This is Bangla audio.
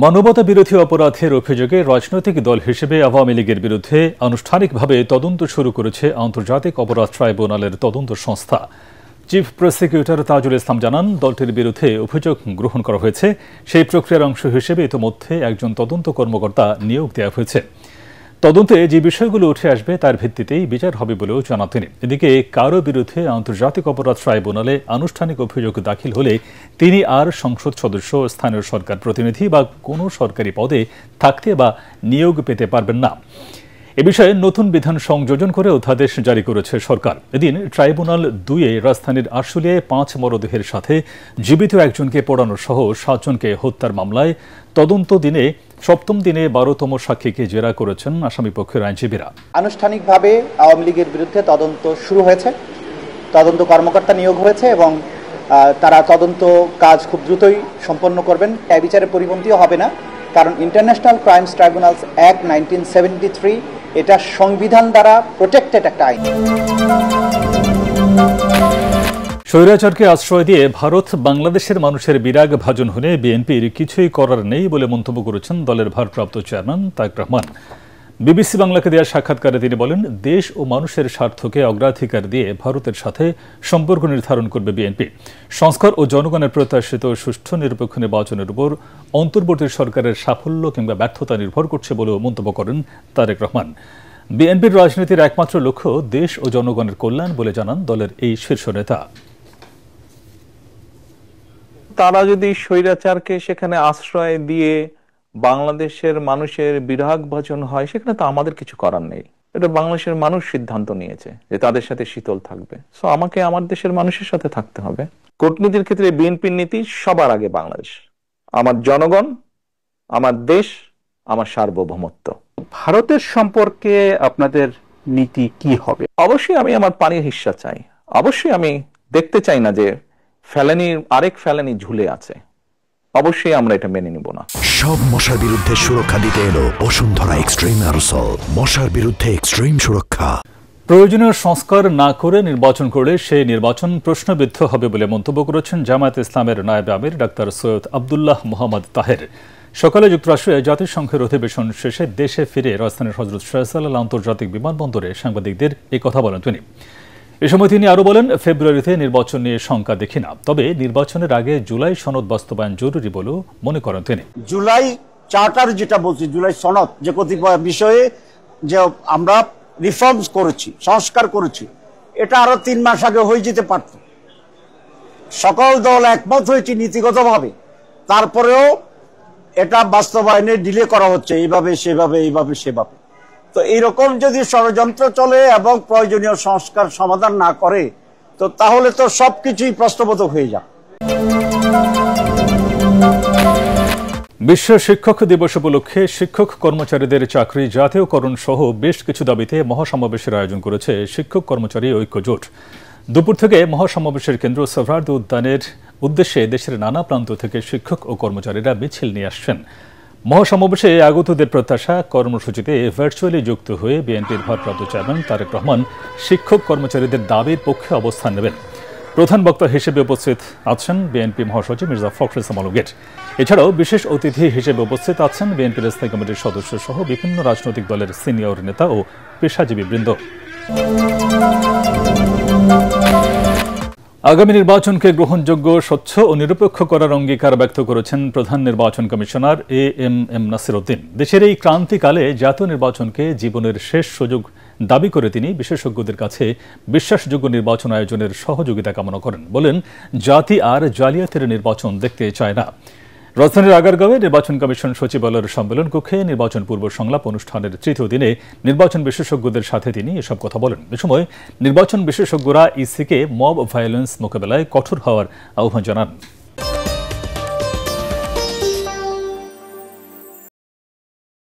মানবতা বিরোধী অপরাধের অভিযোগে রাজনৈতিক দল হিসেবে আওয়ামী লীগের বিরুদ্ধে আনুষ্ঠানিকভাবে তদন্ত শুরু করেছে আন্তর্জাতিক অপরাধ ট্রাইব্যুনালের তদন্ত সংস্থা। চিফ প্রসিকিউটর তাজুল ইসলাম জানান, দলটির বিরুদ্ধে অভিযোগ গ্রহণ করা হয়েছে। সেই প্রক্রিয়ার অংশ হিসেবে ইতিমধ্যে একজন তদন্ত কর্মকর্তা নিয়োগ দেওয়া হয়েছে। তদন্তে যে বিষয়গুলো উঠে আসবে তার ভিত্তিতেই বিচার হবে বলেও জানান তিনি। এদিকে কারো বিরুদ্ধে আন্তর্জাতিক অপরাধ ট্রাইব্যুনালে আনুষ্ঠানিক অভিযোগ দাখিল হলে তিনি আর সংসদ সদস্য, স্থানীয় সরকার প্রতিনিধি বা কোনো সরকারি পদে থাকতে বা নিয়োগ পেতে পারবেন না। এ বিষয়ে নতুন বিধান সংযোজন করে অধ্যাদেশ জারি করেছে সরকার। এদিন ট্রাইব্যুনাল 2-এ রাজধানীর আশুলিয়ায় 5 মরদেহের সাথে জীবিত একজনকে পোড়ানো সহ 7 জনকে হত্যার মামলায় তদন্ত দিনে 7ম দিনে 12তম সাক্ষীকে জেরা করেছেন আসামিপক্ষের আইনজীবীরা। আনুষ্ঠানিকভাবে আওয়ামী লীগের বিরুদ্ধে তদন্ত শুরু হয়েছে, তদন্ত কর্মকর্তা নিয়োগ হয়েছে এবং তারা তদন্ত কাজ খুব দ্রুতই সম্পন্ন করবেন। এই বিচারে পরিপন্থীও হবে না, কারণ ইন্টারন্যাশনাল ক্রাইমস ট্রাইব্যুনালস অ্যাক্ট 1973 এটা সংবিধান দ্বারা প্রোটেক্টেড একটা আইন। স্বৈরাচারকে আশ্রয় দিয়ে ভারত বাংলাদেশের মানুষের বিরাগ ভাজন হলে বিএনপির কিছুই করার নেই বলে মন্তব্য করেছেন দলের ভারপ্রাপ্ত চেয়ারম্যান তারেক রহমান। বিবিসি বাংলাকে দেওয়া সাক্ষাৎকারে তিনি বলেন, দেশ ও মানুষের স্বার্থকে অগ্রাধিকার দিয়ে ভারতের সাথে সম্পর্ক নির্ধারণ করবে বিএনপি। সংস্কার ও জনগণের প্রত্যাশিত সুষ্ঠু নিরপেক্ষ নির্বাচনের উপর অন্তর্বর্তী সরকারের সাফল্য কিংবা ব্যর্থতা নির্ভর করছে বলেও মন্তব্য করেন তারেক রহমান। বিএনপির রাজনীতির একমাত্র লক্ষ্য দেশ ও জনগণের কল্যাণ বলে জানান দলের এই শীর্ষ নেতা। তারা যদি স্বৈরাচারকে সেখানে আশ্রয় দিয়ে বাংলাদেশের মানুষের বিরাগ ভাজন হয়, সেখানে তো আমাদের কিছু করার নেই। এটা বাংলাদেশের মানুষ সিদ্ধান্ত নিয়েছে যে তাদের সাথে শীতল থাকবে। সো আমাকে আমার দেশের মানুষের সাথে থাকতে হবে। কূটনীতির ক্ষেত্রে বিএনপির নীতি সবার আগে বাংলাদেশ, আমার জনগণ, আমার দেশ, আমার সার্বভৌমত্ব। ভারতের সম্পর্কে আপনাদের নীতি কি হবে? অবশ্যই আমি আমার পানির হিস্সা চাই। অবশ্যই আমি দেখতে চাই না যে আরেক ফেলানি ঝুলে আছে। অবশ্যই আমরা এটা মেনে নিব না। সব মশার বিরুদ্ধে সুরক্ষা দিতে এলো বসুন্ধরা এক্সট্রিম অ্যারোসল, মশার বিরুদ্ধে এক্সট্রিম সুরক্ষা। প্রয়োজনীয় সংস্কার না করে নির্বাচন করলে সেই নির্বাচন প্রশ্নবিদ্ধ হবে বলে মন্তব্য করেছেন জামায়াতে ইসলামের নায়েবে আমির ডাক্তার সৈয়দ আব্দুল্লাহ মোহাম্মদ তাহের। সকালে যুক্তরাষ্ট্রে জাতিসংঘের অধিবেশন শেষে দেশে ফিরে রাজধানীর হযরত শাহজালাল আন্তর্জাতিক বিমানবন্দরে সাংবাদিকদের এই কথা বলেন তিনি। এ সময় তিনি আরও বলেন, ফেব্রুয়ারিতে নির্বাচন নিয়ে শঙ্কা দেখি না, তবে নির্বাচনের আগে জুলাই সনদ বাস্তবায়ন জরুরি বলেও মনে করেন তিনি। জুলাই চার্টার যেটা বলছি, জুলাই সনদ যে কতিপয় বিষয়ে যে আমরা রিফর্মস করেছি, সংস্কার করেছি, এটা আরো 3 মাস আগে হয়ে যেতে পারত। সকল দল একমত হয়েছে নীতিগতভাবে, তারপরেও এটা বাস্তবায়নে ডিলে করা হচ্ছে, এইভাবে সেভাবে। তো এইরকম যদি ষড়যন্ত্র চলে এবং প্রয়োজনীয় সংস্কার সমাধান না করে, তো তাহলে তো সবকিছুই প্রশ্নবোধক হয়ে যায়। বিশ্ব শিক্ষক দিবস উপলক্ষে শিক্ষক কর্মচারীদের চাকরি জাতীয়করণ সহ বেশ কিছু দাবিতে মহাসমাবেশের আয়োজন করেছে শিক্ষক কর্মচারী ঐক্য জোট। দুপুর থেকে মহাসমাবেশের কেন্দ্র সোহরাওয়ার্দী উদ্যানের উদ্দেশ্যে দেশের নানা প্রান্ত থেকে শিক্ষক ও কর্মচারীরা মিছিল নিয়ে আসছেন। মহাসমাবেশে আগতদের প্রত্যাশা, কর্মসূচিতে ভার্চুয়ালি যুক্ত হয়ে বিএনপির ভারপ্রাপ্ত চেয়ারম্যান তারেক রহমান শিক্ষক কর্মচারীদের দাবির পক্ষে অবস্থান নেবেন। প্রধান বক্তা হিসেবে উপস্থিত আছেন বিএনপি মহাসচিব মির্জা ফখরুল ইসলাম আলমগীর। এছাড়াও বিশেষ অতিথি হিসেবে উপস্থিত আছেন বিএনপির স্থায়ী কমিটির সদস্য সহ বিভিন্ন রাজনৈতিক দলের সিনিয়র নেতা ও পেশাজীবী বৃন্দ। আগামী নির্বাচনকে গ্রহণযোগ্য, স্বচ্ছ ও নিরপেক্ষ করার অঙ্গীকার ব্যক্ত করেছেন প্রধান নির্বাচন কমিশনার এএমএম নাসির উদ্দিন। দেশের এই ক্রান্তিকালে জাতীয় নির্বাচনকে জীবনের শেষ সুযোগ দাবি করে তিনি বিশেষজ্ঞদের কাছে বিশ্বাসযোগ্য নির্বাচন আয়োজনের সহযোগিতা কামনা করেন। বলেন, জাতি আর জালিয়াতের নির্বাচন দেখতে চায় না। রাজধানীর আগারগাঁওয়ে নির্বাচন কমিশন সচিবালয়ের সম্মেলন কক্ষে নির্বাচন পূর্ব সংলাপ অনুষ্ঠানের 3য় দিনে নির্বাচন বিশেষজ্ঞদের সাথে তিনি এসব কথা বলেন। এ সময় নির্বাচন বিশেষজ্ঞরা ইসিকে মব ভায়োলেন্স মোকাবেলায় কঠোর হওয়ার আহ্বান জানান।